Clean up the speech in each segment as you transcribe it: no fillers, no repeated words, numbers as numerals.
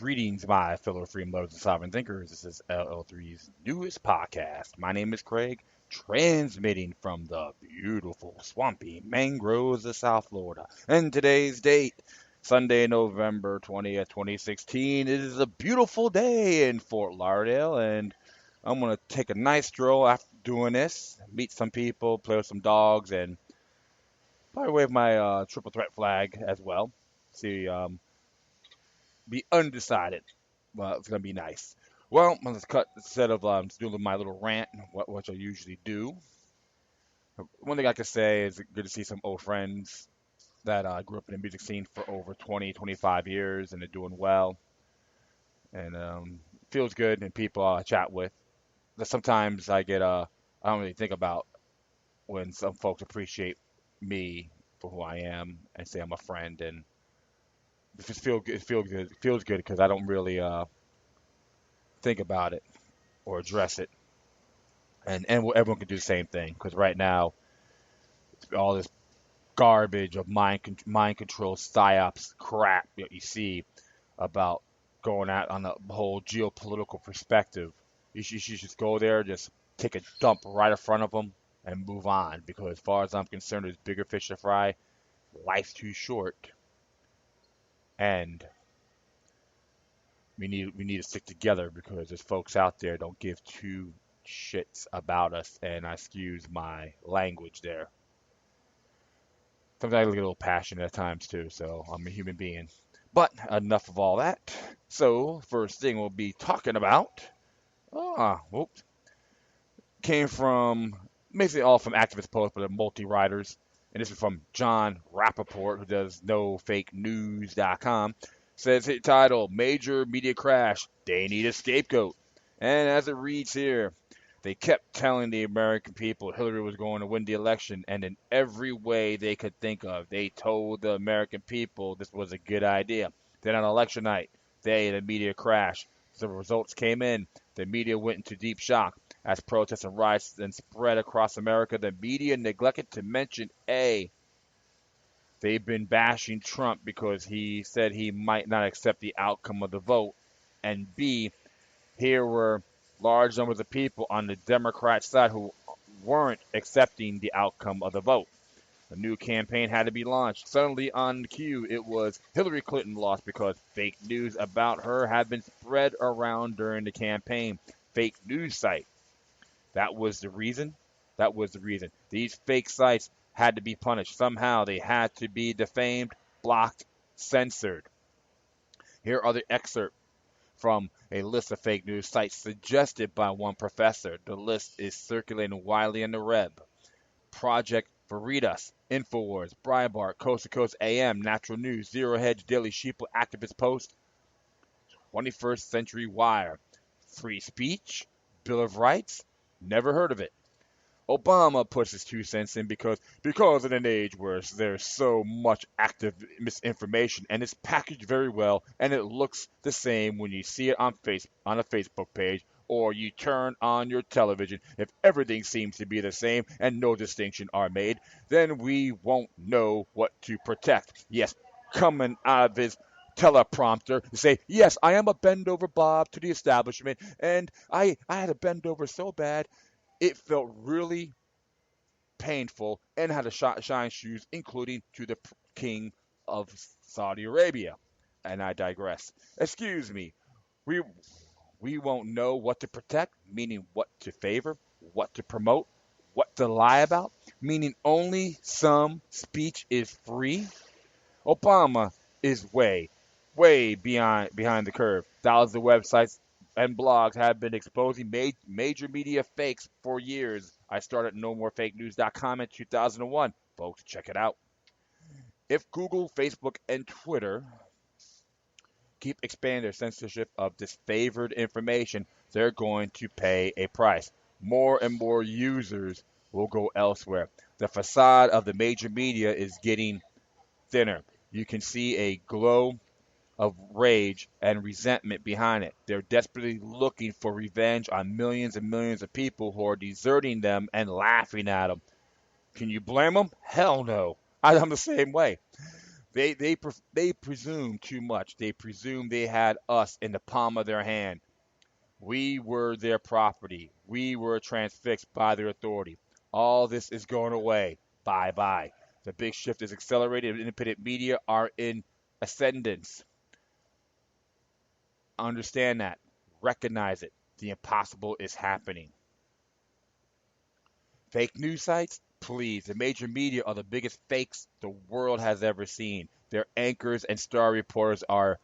Greetings, my fellow freedom lovers and sovereign thinkers. This is LL3's newest podcast. My name is Craig, transmitting from the beautiful, swampy mangroves of South Florida. And today's date, Sunday, November 20th, 2016. It is a beautiful day in Fort Lauderdale, and I'm going to take a nice stroll after doing this, meet some people, play with some dogs, and probably wave my triple threat flag as well. See, be undecided. Well, it's gonna be nice. Well, let's cut instead of doing my little rant, what I usually do. One thing I can say is good to see some old friends that grew up in the music scene for over 20, 25 years, and they're doing well, and feels good, and people I chat with. That sometimes I don't really think about when some folks appreciate me for who I am and say I'm a friend, and it just feels good because I don't really think about it or address it, and everyone can do the same thing. Because right now, all this garbage of mind control psyops crap that you see about going out on the whole geopolitical perspective, you should just go there, just take a dump right in front of them, and move on. Because as far as I'm concerned, there's bigger fish to fry. Life's too short, and we need to stick together because there's folks out there don't give two shits about us, and I excuse my language there. Sometimes I get a little passionate at times too, so I'm a human being. But enough of all that. So first thing we'll be talking about, whoops, came from basically all from activist posts, but they're multi-writers. And this is from John Rappaport, who does NoFakeNews.com. Says hit title, Major Media Crash, They Need a Scapegoat. And as it reads here, they kept telling the American people Hillary was going to win the election, and in every way they could think of, they told the American people this was a good idea. Then on election night, the media crashed. The results came in. The media went into deep shock. As protests and riots then spread across America, the media neglected to mention A, they've been bashing Trump because he said he might not accept the outcome of the vote, and B, here were large numbers of people on the Democrat side who weren't accepting the outcome of the vote. A new campaign had to be launched. Suddenly on cue, it was Hillary Clinton lost because fake news about her had been spread around during the campaign. Fake news site. That was the reason. That was the reason. These fake sites had to be punished. Somehow they had to be defamed, blocked, censored. Here are the excerpts from a list of fake news sites suggested by one professor. The list is circulating widely in the web. Project Veritas, Infowars, Breitbart, Coast to Coast AM, Natural News, Zero Hedge, Daily Sheeple, Activist Post, 21st Century Wire, Free Speech, Bill of Rights, never heard of it. Obama puts his 2 cents in because in an age where there's so much active misinformation and it's packaged very well and it looks the same when you see it on a Facebook page or you turn on your television. If everything seems to be the same and no distinction are made, then we won't know what to protect. Yes, coming out of his teleprompter to say, yes, I am a bend over Bob to the establishment, and I had to bend over so bad it felt really painful and had to shine shoes, including to the king of Saudi Arabia. And I digress. Excuse me. We we won't know what to protect, meaning what to favor, what to promote, what to lie about, meaning only some speech is free. Obama is way behind the curve. Thousands of websites and blogs have been exposing major media fakes for years. I started NoMoreFakeNews.com in 2001. Folks, check it out. If Google, Facebook, and Twitter keep expanding their censorship of disfavored information, they're going to pay a price. More and more users will go elsewhere. The facade of the major media is getting thinner. You can see a glow of rage and resentment behind it. They're desperately looking for revenge on millions and millions of people who are deserting them and laughing at them. Can you blame them? Hell no. I'm the same way. They presume too much. They presume they had us in the palm of their hand. We were their property. We were transfixed by their authority. All this is going away. Bye bye. The big shift is accelerated. Independent media are in ascendance. Understand that. Recognize it. The impossible is happening. Fake news sites? Please. The major media are the biggest fakes the world has ever seen. Their anchors and star reporters are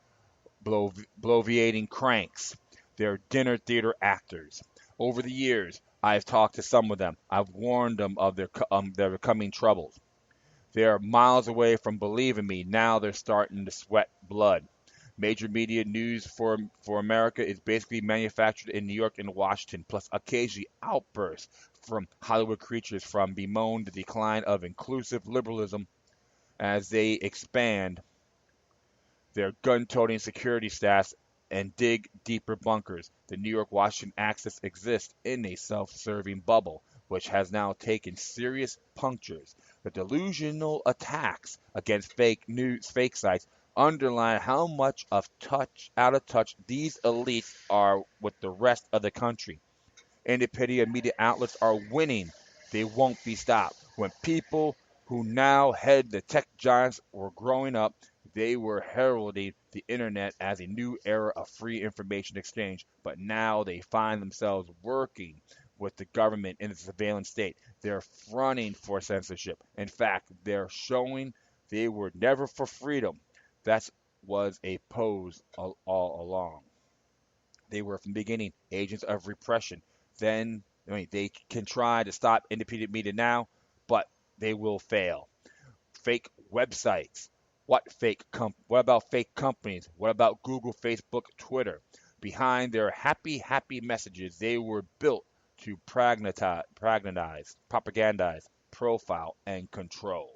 bloviating cranks. They're dinner theater actors. Over the years, I've talked to some of them. I've warned them of their coming troubles. They're miles away from believing me. Now they're starting to sweat blood. Major media news for America is basically manufactured in New York and Washington, plus occasionally outbursts from Hollywood creatures from bemoan the decline of inclusive liberalism as they expand their gun-toting security staffs and dig deeper bunkers. The New York Washington axis exists in a self-serving bubble, which has now taken serious punctures. The delusional attacks against fake news, fake sites underline how much out of touch these elites are with the rest of the country. Independent media outlets are winning. They won't be stopped. When people who now head the tech giants were growing up, they were heralding the internet as a new era of free information exchange. But now they find themselves working with the government in a surveillance state. They're fronting for censorship. In fact, they're showing they were never for freedom. That was a pose all along. They were from the beginning agents of repression. Then they can try to stop independent media now, but they will fail. Fake websites. What about fake companies? What about Google, Facebook, Twitter? Behind their happy messages, they were built to propagandize, profile, and control.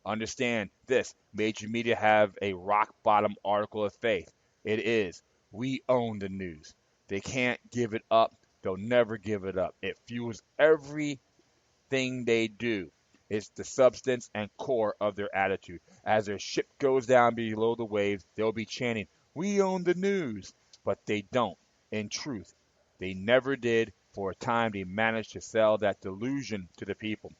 Understand this: major media have a rock bottom article of faith. It is, we own the news. They can't give it up. They'll never give it up. It fuels everything they do. It's the substance and core of their attitude. As their ship goes down below the waves, they'll be chanting, "We own the news." But they don't. In truth, they never did. For a time, they managed to sell that delusion to the people.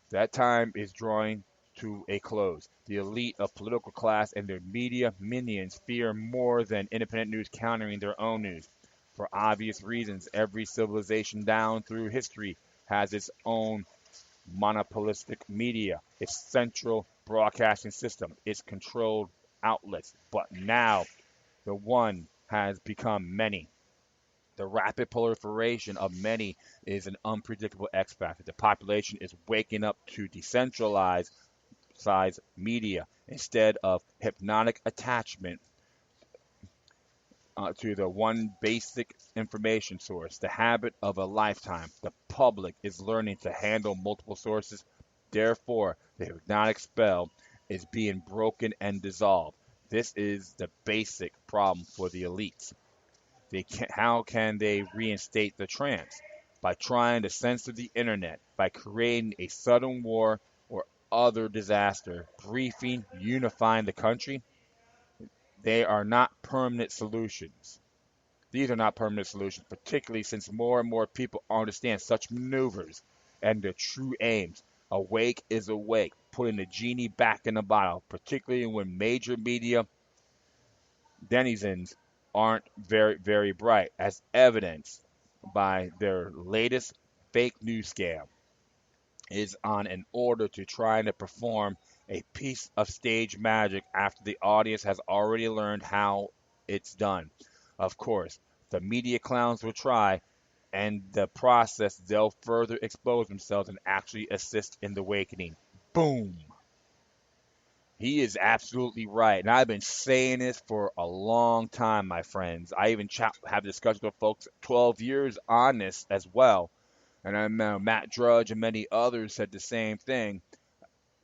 That time is drawing to a close. The elite of political class and their media minions fear more than independent news countering their own news. For obvious reasons, every civilization down through history has its own monopolistic media, its central broadcasting system, its controlled outlets. But now the one has become many. The rapid proliferation of many is an unpredictable X factor. The population is waking up to decentralized size media instead of hypnotic attachment to the one basic information source. The habit of a lifetime. The public is learning to handle multiple sources. Therefore, the hypnotic spell is being broken and dissolved. This is the basic problem for the elites. How can they reinstate the trance? By trying to censor the internet, by creating a sudden war or other disaster, briefing, unifying the country. They are not permanent solutions. These are not permanent solutions, particularly since more and more people understand such maneuvers and their true aims. Awake is awake, putting the genie back in the bottle, particularly when major media denizens aren't very bright, as evidenced by their latest fake news scam, is on an order to try to perform a piece of stage magic after the audience has already learned how it's done. Of course, the media clowns will try, and the process they'll further expose themselves and actually assist in the awakening. Boom! He is absolutely right. And I've been saying this for a long time, my friends. I even have discussions with folks 12 years on this as well. And I know Matt Drudge and many others said the same thing.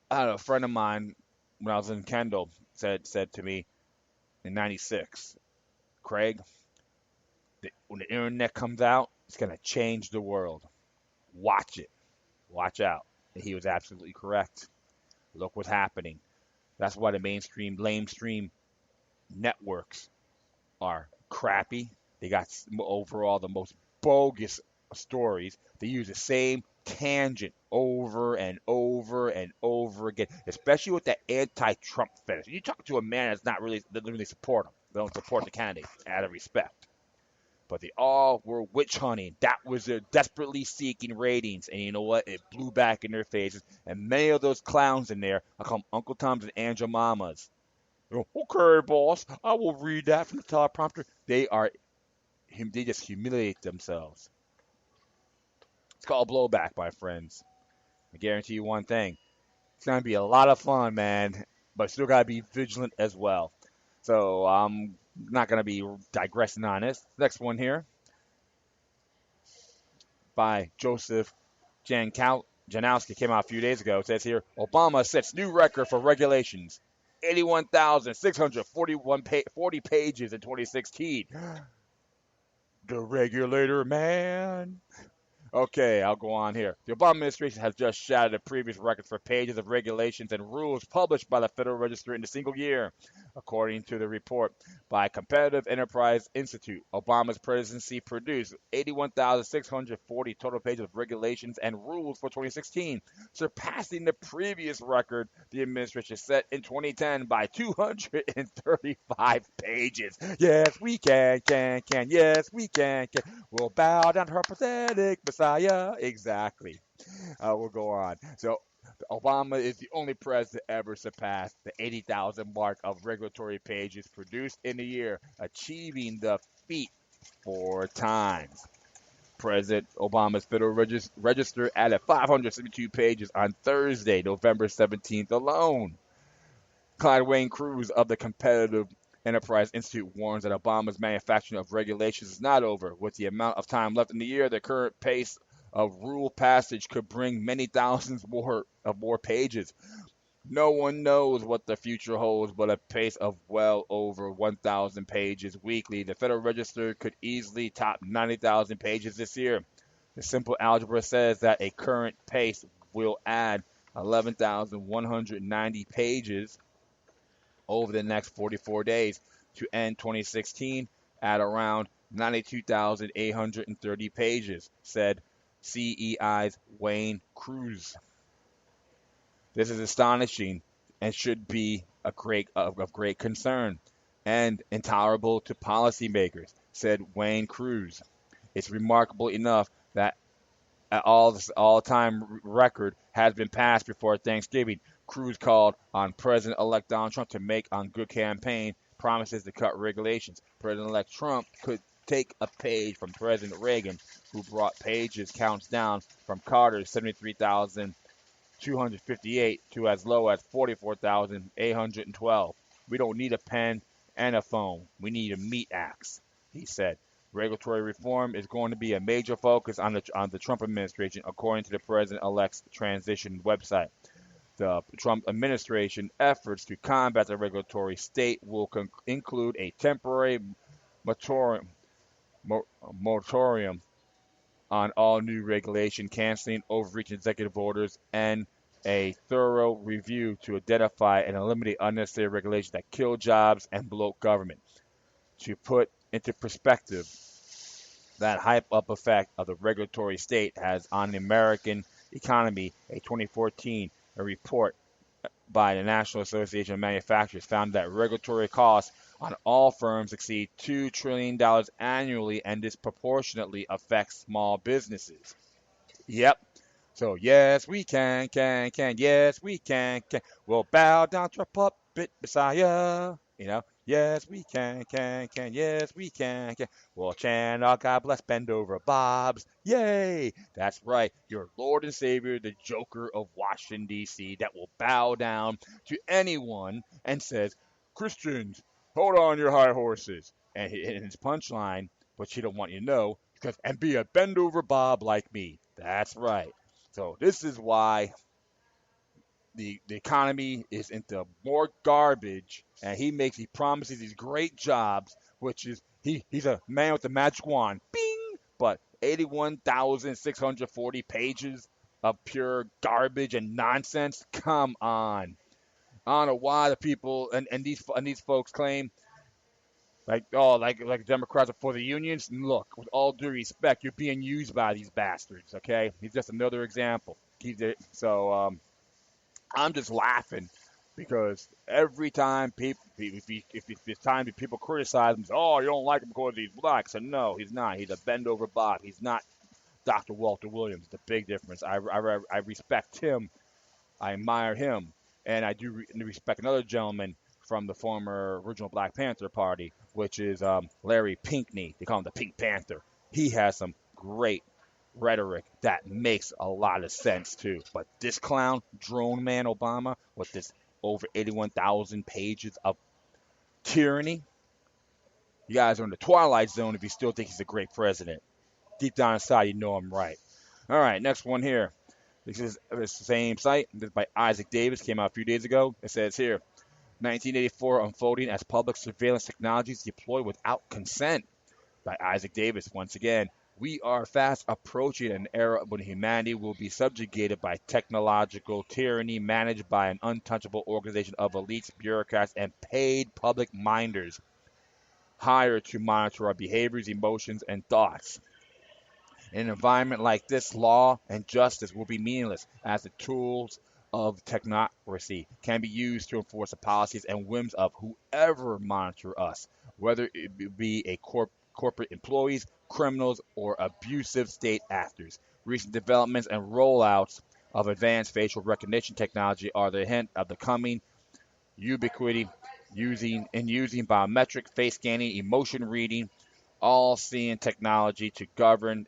I had a friend of mine when I was in Kendall said to me in '96, Craig, when the internet comes out, it's going to change the world. Watch it. Watch out. And he was absolutely correct. Look what's happening. That's why the lamestream networks are crappy. They got overall the most bogus stories. They use the same tangent over and over and over again, especially with that anti-Trump fetish. You talk to a man that's not really doesn't really support him. They don't support the candidate out of respect. But they all were witch hunting. That was their desperately seeking ratings. And you know what? It blew back in their faces. And many of those clowns in there are called Uncle Toms and Angel Mamas. Okay, boss, I will read that from the teleprompter. They just humiliate themselves. It's called blowback, my friends. I guarantee you one thing. It's going to be a lot of fun, man, but still got to be vigilant as well. So I'm not going to be digressing on this. Next one here by Joseph Janowski came out a few days ago. It says here, Obama sets new record for regulations. 40 pages in 2016. The regulator, man. Okay, I'll go on here. The Obama administration has just shattered the previous records for pages of regulations and rules published by the Federal Register in a single year, according to the report by Competitive Enterprise Institute. Obama's presidency produced 81,640 total pages of regulations and rules for 2016, surpassing the previous record the administration set in 2010 by 235 pages. Yes, we can, yes, we can. We'll bow down to her pathetic Messiah. Exactly. We'll go on. So, Obama is the only president ever surpassed the 80,000 mark of regulatory pages produced in a year, achieving the feat 4 times. President Obama's Federal Register added 572 pages on Thursday, November 17th alone. Clyde Wayne Cruz of the Competitive Enterprise Institute warns that Obama's manufacturing of regulations is not over. With the amount of time left in the year, the current pace of rule passage could bring many thousands more pages. No one knows what the future holds, but a pace of well over 1,000 pages weekly. The Federal Register could easily top 90,000 pages this year. The simple algebra says that a current pace will add 11,190 pages over the next 44 days to end 2016 at around 92,830 pages, said CEI's Wayne Cruz. This is astonishing and should be of great concern and intolerable to policymakers, said Wayne Cruz. It's remarkable enough that all-time record has been passed before Thanksgiving. Cruz called on President-elect Donald Trump to make on good campaign promises to cut regulations. President-elect Trump could take a page from President Reagan, who brought pages counts down from Carter's 73,258 to as low as 44,812. We don't need a pen and a phone. We need a meat axe, he said. Regulatory reform is going to be a major focus on the Trump administration, according to the president-elect's transition website. The Trump administration efforts to combat the regulatory state will include a temporary moratorium on all new regulation, canceling overreaching executive orders, and a thorough review to identify and eliminate unnecessary regulations that kill jobs and bloat government. To put into perspective that hype-up effect of the regulatory state has on the American economy, a 2014 report by the National Association of Manufacturers found that regulatory costs on all firms exceed $2 trillion annually and disproportionately affects small businesses. Yep. So yes, we can, yes, we can. We'll bow down to our puppet Messiah. Yes, we can, yes, we can. We'll chant our God bless, bend over Bobs. Yay! That's right, your Lord and Savior, the Joker of Washington, D.C., that will bow down to anyone and says, Christians, hold on your high horses. And his punchline, but she don't want you to know, because and be a bend over Bob like me. That's right. So this is why the economy is into more garbage, and he promises these great jobs, which is he's a man with the magic wand, bing, but 81,640 pages of pure garbage and nonsense. Come on. I don't know why the people and these folks claim like, oh, like Democrats are for the unions. Look, with all due respect, you're being used by these bastards. Okay, he's just another example. So I'm just laughing because every time if it's time people criticize him, say, oh, you don't like him because he's black. So no, he's not. He's a bend over Bob. He's not Dr. Walter Williams. The big difference. I respect him. I admire him, and I do respect another gentleman from the former original Black Panther Party, which is Larry Pinkney. They call him the Pink Panther. He has some great rhetoric that makes a lot of sense too. But this clown, Drone Man Obama, with this over 81,000 pages of tyranny, you guys are in the twilight zone if you still think he's a great president. Deep down inside, you know I'm right. All right, next one here. This is the same site. This is by Isaac Davis. Came out a few days ago. It says here, 1984 unfolding as public surveillance technologies deploy without consent. By Isaac Davis. Once again, we are fast approaching an era when humanity will be subjugated by technological tyranny managed by an untouchable organization of elites, bureaucrats, and paid public minders hired to monitor our behaviors, emotions, and thoughts. In an environment like this, law and justice will be meaningless as the tools of technocracy can be used to enforce the policies and whims of whoever monitor us, whether it be corporate employees, criminals, or abusive state actors. Recent developments and rollouts of advanced facial recognition technology are the hint of the coming ubiquity using biometric face scanning, emotion reading, all seeing technology to govern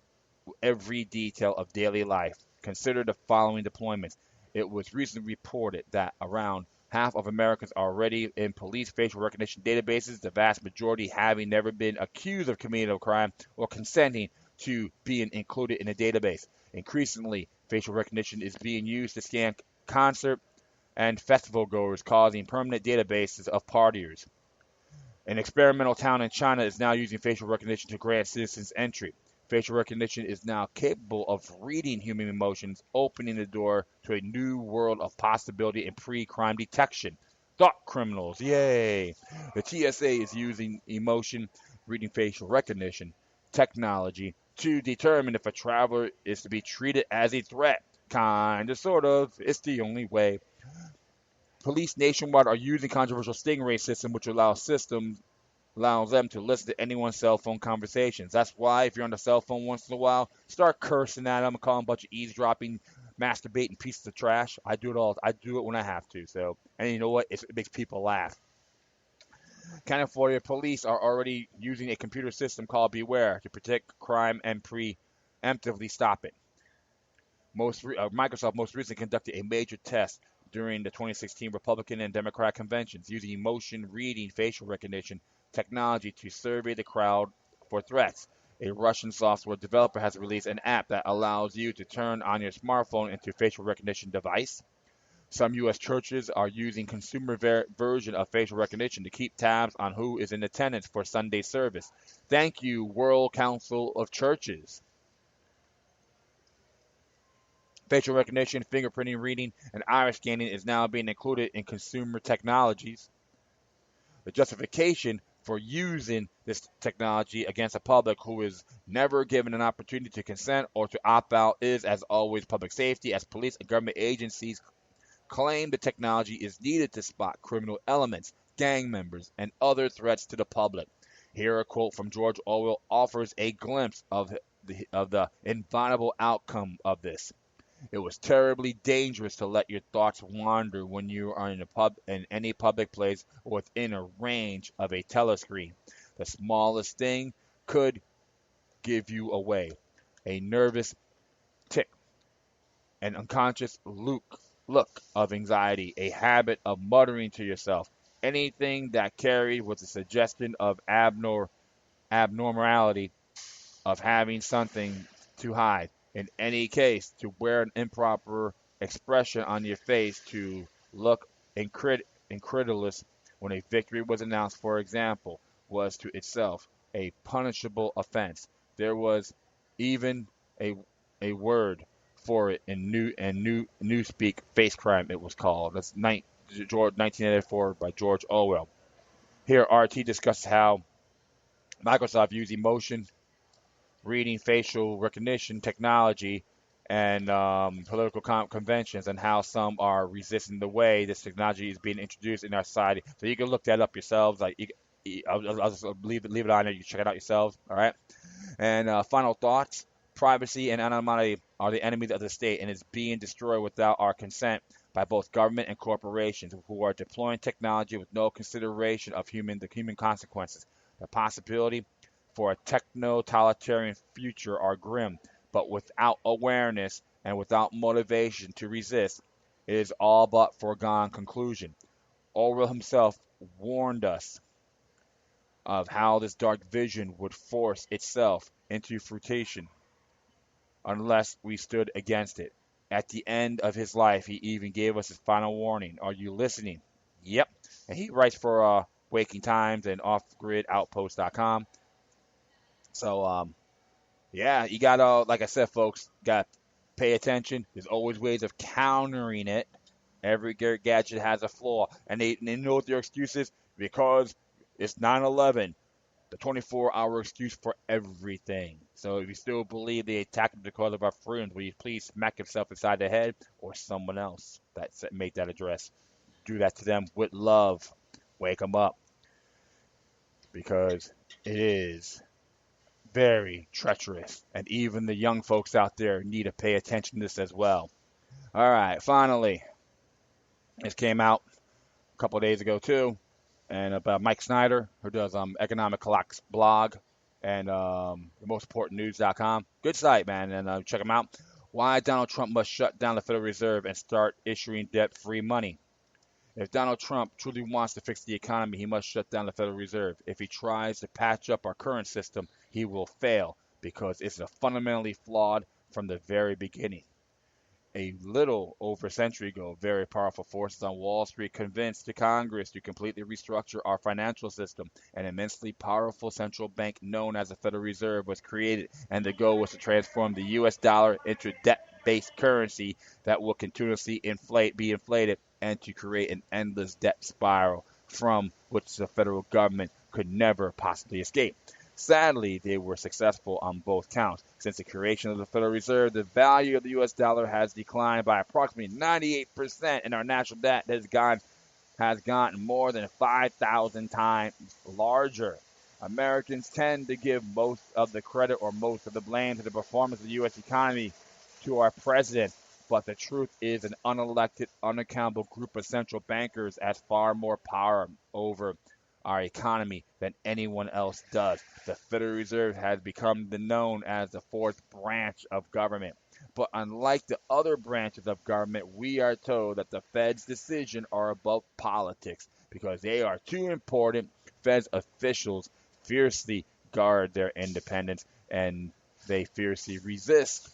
every detail of daily life. Consider the following deployments. It was recently reported that around half of Americans are already in police facial recognition databases, the vast majority having never been accused of committing a crime or consenting to being included in a database. Increasingly, facial recognition is being used to scan concert and festival goers, causing permanent databases of partiers. An experimental town in China is now using facial recognition to grant citizens entry. Facial recognition is now capable of reading human emotions, opening the door to a new world of possibility and pre-crime detection. Thought criminals, yay! The TSA is using emotion reading facial recognition technology to determine if a traveler is to be treated as a threat. Kinda, sort of. It's the only way. Police nationwide are using controversial stingray system, which allows them to listen to anyone's cell phone conversations. That's why if you're on the cell phone once in a while, start cursing at them and call them a bunch of eavesdropping, masturbating pieces of trash. I do it all. I do it when I have to. So, and you know what? It makes people laugh. California police are already using a computer system called Beware to protect crime and preemptively stop it. Microsoft most recently conducted a major test during the 2016 Republican and Democrat conventions using emotion reading facial recognition technology to survey the crowd for threats. A Russian software developer has released an app that allows you to turn on your smartphone into a facial recognition device. Some U.S. churches are using consumer version of facial recognition to keep tabs on who is in attendance for Sunday service. Thank you, World Council of Churches. Facial recognition, fingerprinting reading, and iris scanning is now being included in consumer technologies. The justification for using this technology against a public who is never given an opportunity to consent or to opt out is, as always, public safety, as police and government agencies claim the technology is needed to spot criminal elements, gang members, and other threats to the public. Here, a quote from George Orwell offers a glimpse of the inevitable outcome of this. It was terribly dangerous to let your thoughts wander when you are in any public place or within a range of a telescreen. The smallest thing could give you away. A nervous tick, an unconscious look of anxiety, a habit of muttering to yourself, anything that carried with a suggestion of abnormality, of having something to hide. In any case, to wear an improper expression on your face, to look incredulous when a victory was announced, for example, was to itself a punishable offense. There was even a word for it in newspeak, face crime. It was called. That's George 1984 by George Orwell. Here, RT discusses how Microsoft used emotion, reading, facial recognition technology, and political conventions, and how some are resisting the way this technology is being introduced in our society. So you can look that up yourselves. Like, I'll just leave it on there. You can check it out yourselves. All right. And final thoughts: privacy and anonymity are the enemies of the state, and is being destroyed without our consent by both government and corporations who are deploying technology with no consideration of the human consequences. The possibility for a techno-totalitarian future are grim, but without awareness and without motivation to resist, it is all but foregone conclusion. Orwell himself warned us of how this dark vision would force itself into fruition unless we stood against it. At the end of his life, he even gave us his final warning. Are you listening? Yep. And he writes for Waking Times and OffGridOutpost.com. So, yeah, you got to, like I said, folks, got to pay attention. There's always ways of countering it. Every gadget has a flaw. And they know what their excuse is because it's 9/11. The 24-hour excuse for everything. So if you still believe they attacked him because of our freedoms, will you please smack yourself inside the head or someone else that made that address? Do that to them with love. Wake them up because it is very treacherous. And even the young folks out there need to pay attention to this as well. All right, finally, this came out a couple of days ago too, and about Mike Snyder, who does Economic Collapse blog and the most important news.com. Good site, man, and check them out. Why Donald Trump must shut down the Federal Reserve and start issuing debt-free money. If Donald Trump truly wants to fix the economy, he must shut down the Federal Reserve. If he tries to patch up our current system, he will fail because it's fundamentally flawed from the very beginning. A little over a century ago, very powerful forces on Wall Street convinced the Congress to completely restructure our financial system. An immensely powerful central bank known as the Federal Reserve was created, and the goal was to transform the U.S. dollar into a debt-based currency that will continuously be inflated, and to create an endless debt spiral from which the federal government could never possibly escape. Sadly, they were successful on both counts. Since the creation of the Federal Reserve, the value of the U.S. dollar has declined by approximately 98%, and our national debt has gotten more than 5,000 times larger. Americans tend to give most of the credit or most of the blame to the performance of the U.S. economy to our president, but the truth is an unelected, unaccountable group of central bankers has far more power over our economy than anyone else does. The Federal Reserve has become known as the fourth branch of government. But unlike the other branches of government, we are told that the Fed's decisions are above politics because they are too important. Fed's officials fiercely guard their independence and they fiercely resist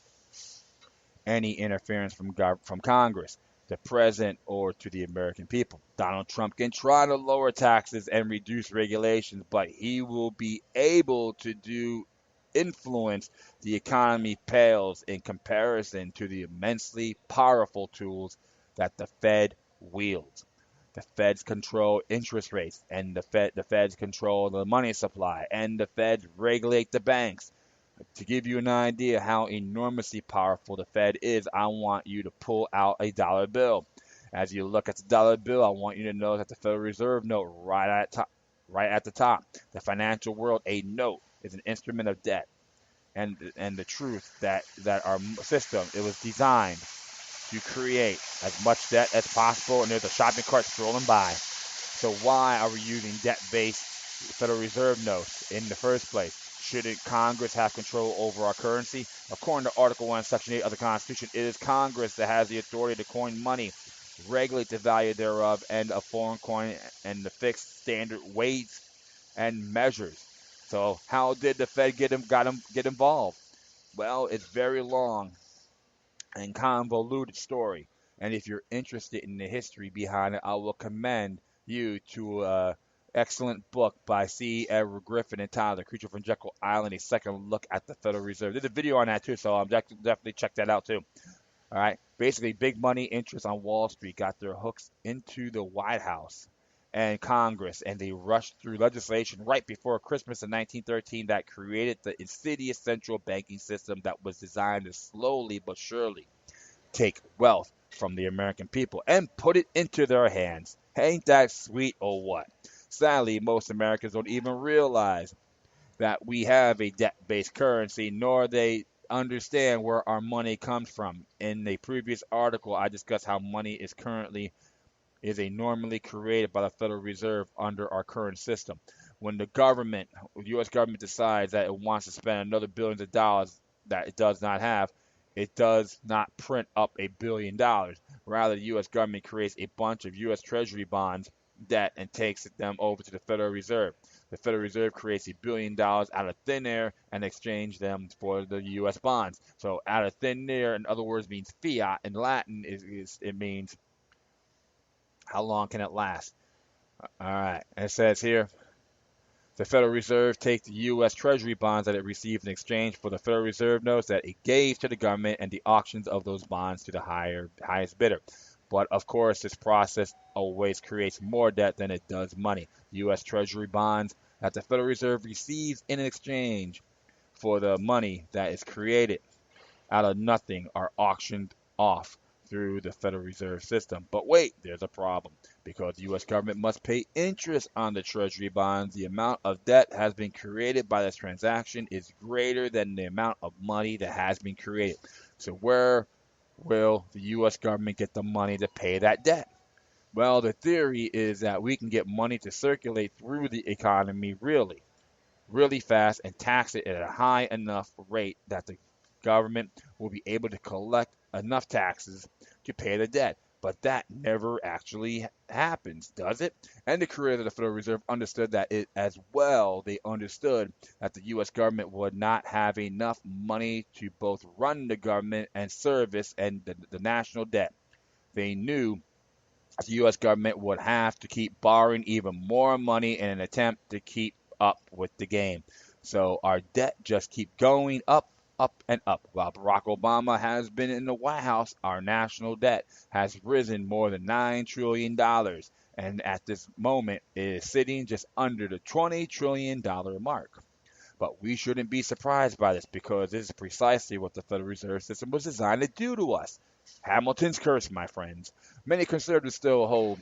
any interference from Congress, the president, or to the American people. Donald Trump can try to lower taxes and reduce regulations, but he will be able to influence the economy pales in comparison to the immensely powerful tools that the Fed wields. The Feds control interest rates, and the Feds control the money supply, and the Feds regulate the banks. To give you an idea how enormously powerful the Fed is, I want you to pull out a dollar bill. As you look at the dollar bill, I want you to know that the Federal Reserve note right at the top. The financial world, a note is an instrument of debt, and the truth that our system it was designed to create as much debt as possible, and there's a shopping cart strolling by. So why are we using debt-based Federal Reserve notes in the first place? Shouldn't Congress have control over our currency? According to Article 1, Section 8 of the Constitution, it is Congress that has the authority to coin money, regulate the value thereof, and a foreign coin, and the fixed standard weights and measures. So how did the Fed get involved? Well, it's very long and convoluted story. And if you're interested in the history behind it, I will commend you to an excellent book by C. Edward Griffin entitled The Creature from Jekyll Island, a second look at the Federal Reserve. There's a video on that too, so definitely check that out too. All right. Basically, big money interests on Wall Street got their hooks into the White House and Congress, and they rushed through legislation right before Christmas in 1913 that created the insidious central banking system that was designed to slowly but surely take wealth from the American people and put it into their hands. Ain't that sweet or what? Sadly, most Americans don't even realize that we have a debt-based currency, nor they understand where our money comes from. In the previous article, I discussed how money is a normally created by the Federal Reserve under our current system. When the U.S. government decides that it wants to spend another billions of dollars that it does not have, it does not print up $1 billion. Rather, the U.S. government creates a bunch of U.S. Treasury bonds debt and takes them over to the Federal Reserve. The Federal Reserve creates $1 billion out of thin air and exchange them for the U.S. bonds. So out of thin air, in other words, means fiat. In Latin, it means how long can it last? All right. And it says here the Federal Reserve takes the U.S. Treasury bonds that it received in exchange for the Federal Reserve notes that it gave to the government and the auctions of those bonds to the highest bidder. But of course, this process always creates more debt than it does money. U.S. Treasury bonds that the Federal Reserve receives in exchange for the money that is created out of nothing are auctioned off through the Federal Reserve System. But wait, there's a problem. Because the U.S. government must pay interest on the Treasury bonds, the amount of debt has been created by this transaction is greater than the amount of money that has been created. So where will the U.S. government get the money to pay that debt? Well, the theory is that we can get money to circulate through the economy really fast and tax it at a high enough rate that the government will be able to collect enough taxes to pay the debt. But that never actually happens, does it? And the creators of the Federal Reserve understood that it as well. They understood that the U.S. government would not have enough money to both run the government and service and the national debt. They knew the U.S. government would have to keep borrowing even more money in an attempt to keep up with the game. So our debt just keep going up, up, and up. While Barack Obama has been in the White House, our national debt has risen more than $9 trillion. And at this moment, it is sitting just under the $20 trillion mark. But we shouldn't be surprised by this because this is precisely what the Federal Reserve System was designed to do to us. Hamilton's curse, my friends. Many conservatives still hold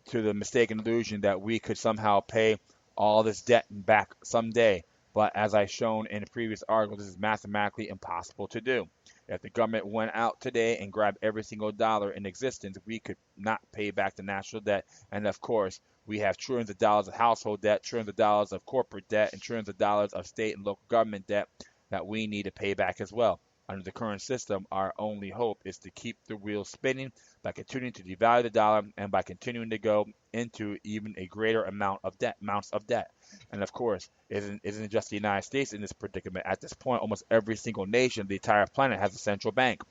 to the mistaken illusion that we could somehow pay all this debt back someday. But as I shown in a previous article, this is mathematically impossible to do. If the government went out today and grabbed every single dollar in existence, we could not pay back the national debt. And of course, we have trillions of dollars of household debt, trillions of dollars of corporate debt, and trillions of dollars of state and local government debt that we need to pay back as well. Under the current system, our only hope is to keep the wheels spinning by continuing to devalue the dollar and by continuing to go into even a greater amounts of debt. And of course, isn't just the United States in this predicament. At this point, almost every single nation, the entire planet has a central bank.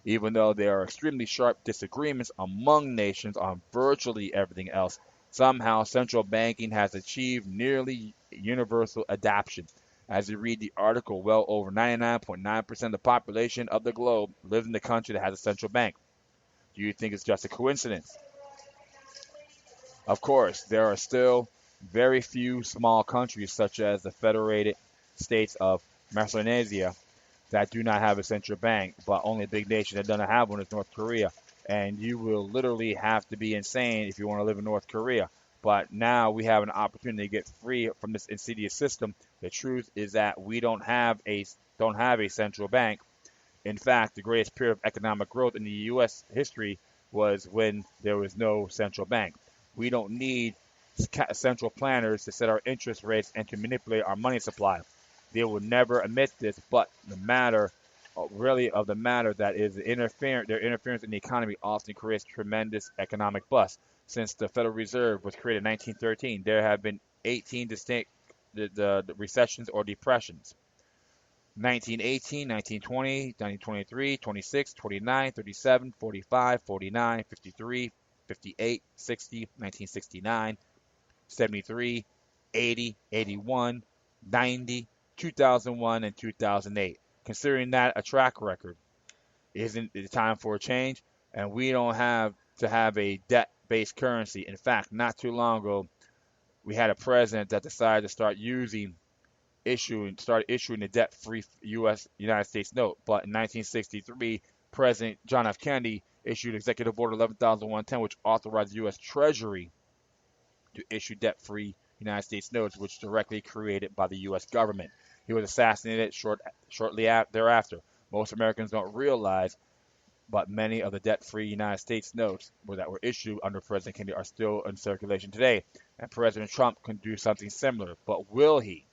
Even though there are extremely sharp disagreements among nations on virtually everything else, somehow central banking has achieved nearly universal adoption. As you read the article, well over 99.9% of the population of the globe lives in the country that has a central bank. Do you think it's just a coincidence? Of course, there are still very few small countries, such as the Federated States of Micronesia, that do not have a central bank, but only a big nation that doesn't have one is North Korea. And you will literally have to be insane if you want to live in North Korea. But now we have an opportunity to get free from this insidious system. The truth is that we don't have a central bank. In fact, the greatest period of economic growth in the U.S. history was when there was no central bank. We don't need central planners to set our interest rates and to manipulate our money supply. They will never admit this, but the matter, really of the matter that is their interference in the economy often creates tremendous economic bust. Since the Federal Reserve was created in 1913, there have been 18 distinct the recessions or depressions. 1918, 1920, 1923, 26, 29, 37, 45, 49, 53, 58, 60, 1969, 73, 80, 81, 90, 2001, and 2008. Considering that a track record, Isn't it time for a change? And we don't have to have a debt-based currency. In fact, not too long ago, we had a president that decided to started issuing a debt-free U.S. United States note. But in 1963, President John F. Kennedy issued Executive Order 11,110, which authorized the U.S. Treasury to issue debt-free United States notes, which directly created by the U.S. government. He was assassinated shortly thereafter. Most Americans don't realize, but many of the debt-free United States notes that were issued under President Kennedy are still in circulation today. And President Trump can do something similar, but will he?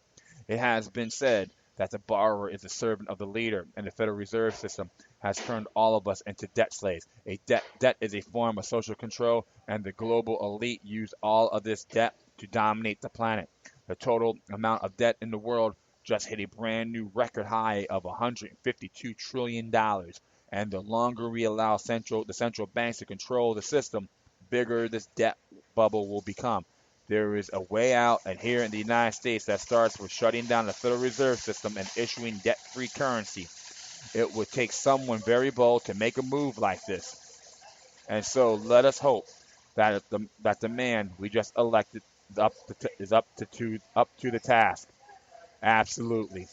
It has been said that the borrower is a servant of the leader, and the Federal Reserve System has turned all of us into debt slaves. Debt is a form of social control, and the global elite use all of this debt to dominate the planet. The total amount of debt in the world just hit a brand new record high of $152 trillion. And the longer we allow the central banks to control the system, bigger this debt bubble will become. There is a way out, and here in the United States, that starts with shutting down the Federal Reserve System and issuing debt-free currency. It would take someone very bold to make a move like this. And so let us hope that the man we just elected is up to the task. Absolutely.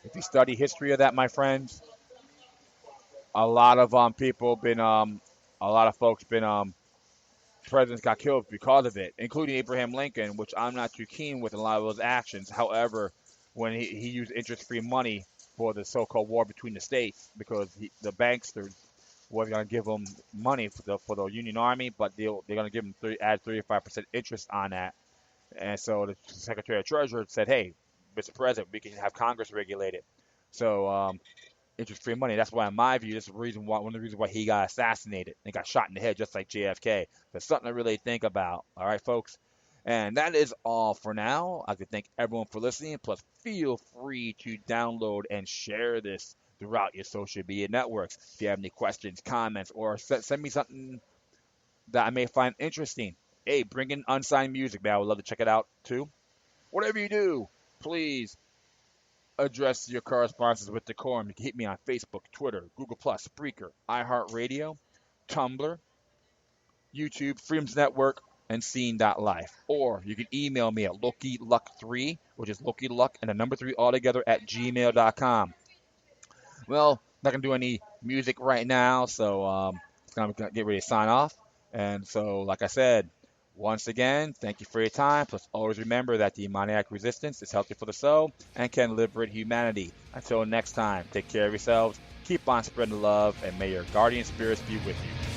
If you study history of that, my friends, a lot of a lot of folks been presidents got killed because of it, including Abraham Lincoln, which I'm not too keen with a lot of those actions. However, when he used interest-free money for the so-called war between the states, because the banksters was going to give him money for the Union Army, but they're going to give him add 35% interest on that. And so the Secretary of Treasury said, "Hey, Mr. President, we can have Congress regulate it." So interest-free money. That's why, in my view, this is one of the reasons why he got assassinated and got shot in the head, just like JFK. That's something to really think about. All right, folks. And that is all for now. I'd like to thank everyone for listening. Plus, feel free to download and share this throughout your social media networks. If you have any questions, comments, or send me something that I may find interesting. Hey, bring in unsigned music, man. I would love to check it out too. Whatever you do, please address your correspondences with decorum. You can hit me on Facebook, Twitter, Google+, Spreaker, iHeartRadio, Tumblr, YouTube, Freedoms Network, and Scene.life. Or you can email me at LokiLuck3, which is LokiLuck and the number 3 altogether at gmail.com. Well, not going to do any music right now, so I'm going to get ready to sign off. And so, like I said, once again, thank you for your time. Plus, always remember that demoniac resistance is healthy for the soul and can liberate humanity. Until next time, take care of yourselves, keep on spreading love, and may your guardian spirits be with you.